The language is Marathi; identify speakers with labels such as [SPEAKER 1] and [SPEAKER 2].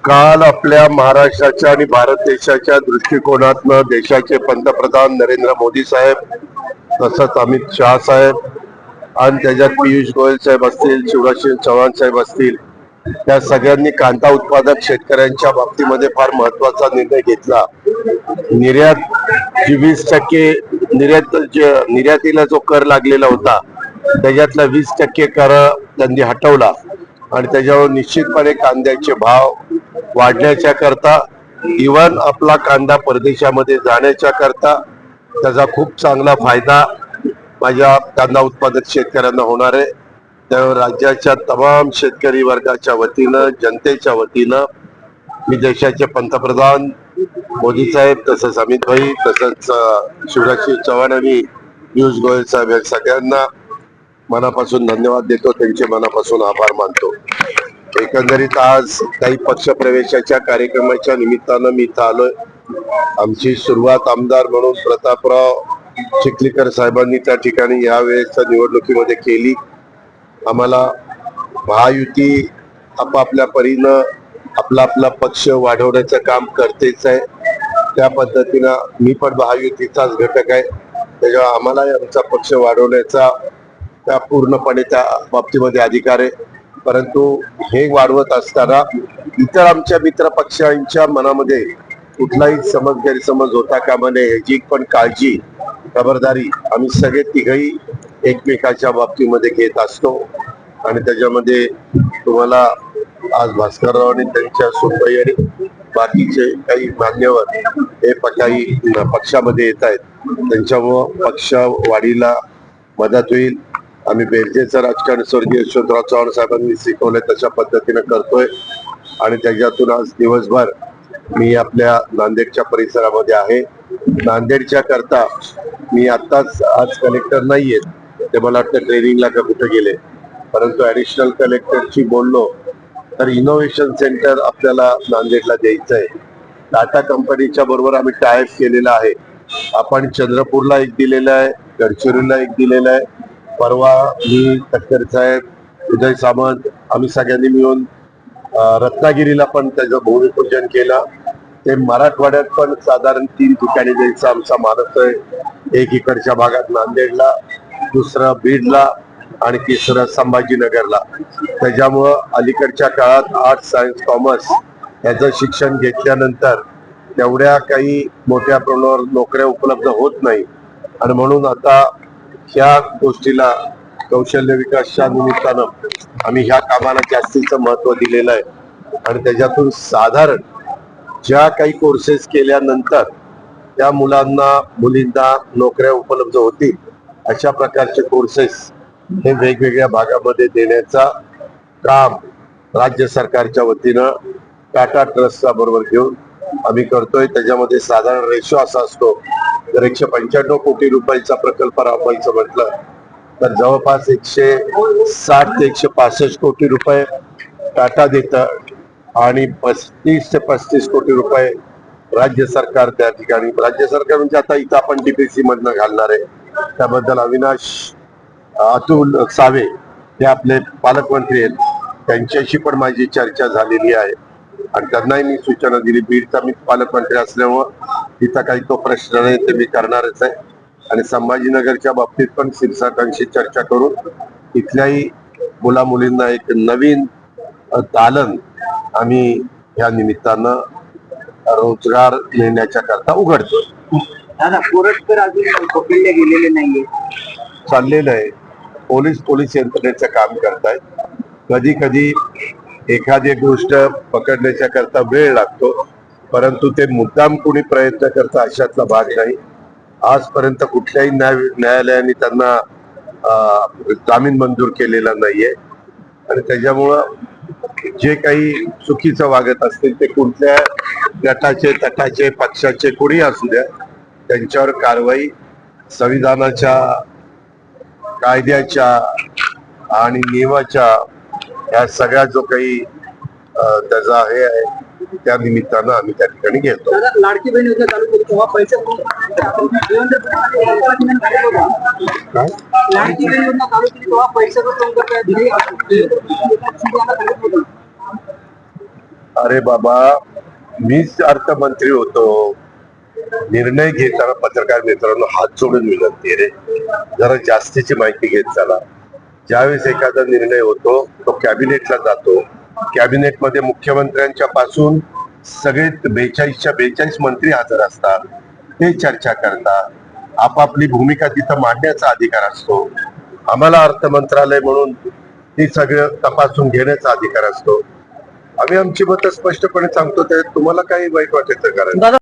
[SPEAKER 1] काल आपल्या महाराष्ट्राच्या आणि भारत देशाच्या दृष्टिकोनातनं देशाचे पंतप्रधान नरेंद्र मोदी साहेब, तसंच अमित शहा साहेब आणि त्याच्यात पियुष गोयल साहेब असतील, शिवराज सिंग चौहान साहेब असतील, त्या सगळ्यांनी कांदा उत्पादक शेतकऱ्यांच्या बाबतीमध्ये फार महत्वाचा निर्णय घेतला. निर्यात जी 20% निर्यातीला जो कर लागलेला होता त्याच्यातला 20% कर त्यांनी हटवला आणि त्याच्यावर निश्चितपणे कांद्याचे भाव वाढण्याच्या करता, इव्हन आपला कांदा परदेशामध्ये जाण्याच्या करता त्याचा खूप चांगला फायदा माझ्या कांदा उत्पादक शेतकऱ्यांना होणार आहे. त्यावर राज्याच्या तमाम शेतकरी वर्गाच्या वतीनं, जनतेच्या वतीनं मी देशाचे पंतप्रधान मोदी साहेब, तसंच अमित भाई, तसंच शिवराज सिंग चौहान आणि पियुष गोयल साहेब या सगळ्यांना मनापासून धन्यवाद देतो, त्यांचे मनापासून आभार मानतो. एकंदरीत आज काही पक्षप्रवेशाच्या कार्यक्रमाच्या निमित्तानं मी इथं आलोय. आमची सुरुवात आमदार म्हणून प्रतापराव चिखलीकर साहेबांनी त्या ठिकाणी यावेळेस निवडणुकीमध्ये केली. आम्हाला महायुती आपापल्या परीनं आपला आपला पक्ष वाढवण्याचं काम करतेच आहे. त्या पद्धतीनं मी पण महायुतीचाच घटक आहे, त्याच्यामुळे आम्हालाही आमचा पक्ष वाढवण्याचा त्या पूर्णपणे त्या बाबतीमध्ये अधिकार आहे. परंतु हे वाढवत असताना इतर आमच्या मित्र पक्षांच्या मनामध्ये कुठलाही गैरसमज होता कामा नये याची पण काळजी, खबरदारी आम्ही सगळे तिघही एकमेकाच्या बाबतीमध्ये घेत असतो. आणि त्याच्यामध्ये तुम्हाला आज भास्करराव आणि त्यांच्या सुनबाई आणि बाकीचे काही मान्यवर हे काही पक्षामध्ये येत आहेत, त्यांच्यामुळं पक्ष वाढीला मदत होईल. आम्ही बेरजेचं राजकारण स्वर्गीय यशवंतराव चव्हाण साहेबांनी शिकवलंय तशा पद्धतीने करतोय. आणि त्याच्यातून आज दिवसभर मी आपल्या नांदेडच्या परिसरामध्ये आहे. नांदेडच्या करता मी आत्ताच, आज कलेक्टर नाहीये, ते मला वाटतं ट्रेनिंगला का कुठे गेले, परंतु ऍडिशनल कलेक्टरची बोललो तर इनोव्हेशन सेंटर आपल्याला नांदेडला द्यायचं आहे. टाटा कंपनीच्या बरोबर आम्ही टायअप केलेला आहे. आपण चंद्रपूरला एक दिलेला आहे, गडचिरोलीला एक दिलेला आहे. परवा मी तटकर साहेब, उदय सामंत आम्ही सगळ्यांनी मिळून रत्नागिरीला पण त्याचं भूमिपूजन केलं. ते मराठवाड्यात पण साधारण 3 ठिकाणी द्यायचा आमचा मानस आहे. एक इकडच्या भागात नांदेडला, दुसरं बीडला आणि तिसरं संभाजीनगरला. त्याच्यामुळं अलीकडच्या काळात आर्ट्स, सायन्स, कॉमर्स याचं शिक्षण घेतल्यानंतर तेवढ्या काही मोठ्या प्रमाणावर नोकऱ्या उपलब्ध होत नाही आणि म्हणून आता ह्या गोष्टीला कौशल्य विकासच्या निमित्तानं आम्ही ह्या कामाला जास्तीचं महत्व दिलेलं आहे. आणि त्याच्यातून साधारण ज्या काही कोर्सेस केल्यानंतर त्या मुलींना नोकऱ्या उपलब्ध होतील अशा प्रकारचे कोर्सेस हे वेगवेगळ्या भागामध्ये देण्याचा काम राज्य सरकारच्या वतीनं टाटा ट्रस्टचा बरोबर घेऊन आम्ही करतोय. त्याच्यामध्ये साधारण रेशो असा असतो, तर 195 कोटी रुपयाचा प्रकल्प राबवायचं म्हटलं तर जवळपास 160 ते 165 कोटी रुपये टाटा देतं आणि 35 ते 35 कोटी रुपये राज्य सरकार त्या ठिकाणी. राज्य सरकार म्हणजे आता इथं आपण डीपीसी मधनं घालणार आहे. त्याबद्दल अतुल सावे हे आपले पालकमंत्री आहेत, त्यांच्याशी पण माझी चर्चा झालेली आहे आणि त्यांनाही मी सूचना दिली. बीडचा मी पालकमंत्री असल्यामुळं तिथं काही तो प्रश्न नाही, ते मी करणारच आहे. आणि संभाजीनगरच्या बाबतीत पण शिरसाटांशी चर्चा करून इथल्याही मुला मुलींना एक नवीन दालन आम्ही या निमित्तानं रोजगार मिळण्याच्या करता उघडतो.
[SPEAKER 2] कोरटकर अजून पकडले गेलेले नाहीये,
[SPEAKER 1] चाललेलं आहे. पोलीस यंत्रणेचं काम करतायत. कधी कधी एखादी गोष्ट पकडण्याच्या करता वेळ लागतो, परंतु ते मुद्दाम कोणी प्रयत्न करता अशातला भाग नाही. आजपर्यंत कुठल्याही न्यायालयाने त्यांना जामीन मंजूर केलेला नाहीये. आणि त्याच्यामुळं जे काही चुकीचं वागत असतील ते कुठल्या गटाचे, तटाचे, पक्षाचे कोणी असू द्या, त्यांच्यावर कारवाई संविधानाच्या, कायद्याच्या आणि नियमाच्या या सगळ्या जो काही त्याचा हे आहे त्या निमित्तानं आम्ही त्या ठिकाणी घेतो.
[SPEAKER 2] लाडकी बहीण योजना चालू केली तेव्हा पैसे लाडकी बहीण योजना चालू केली तेव्हा पैसे
[SPEAKER 1] अरे बाबा, मीच अर्थमंत्री होतो. निर्णय घेताना पत्रकार मित्रांनो हात जोडून विनंती आहे रे, जरा जास्तीची माहिती घेत चला. ज्यावेळेस एखादा निर्णय होतो तो कॅबिनेटला जातो. कॅबिनेटमध्ये मुख्यमंत्र्यांच्या पासून सगळे 42 मंत्री हजर असतात. ते चर्चा करतात. आपापली भूमिका तिथं मांडण्याचा अधिकार असतो. आम्हाला अर्थ मंत्रालय म्हणून ती सगळं तपासून घेण्याचा अधिकार असतो. आम्ही आमची मतं स्पष्टपणे सांगतो. त्यात तुम्हाला काही वाईट वाटायचं कारण
[SPEAKER 3] दादा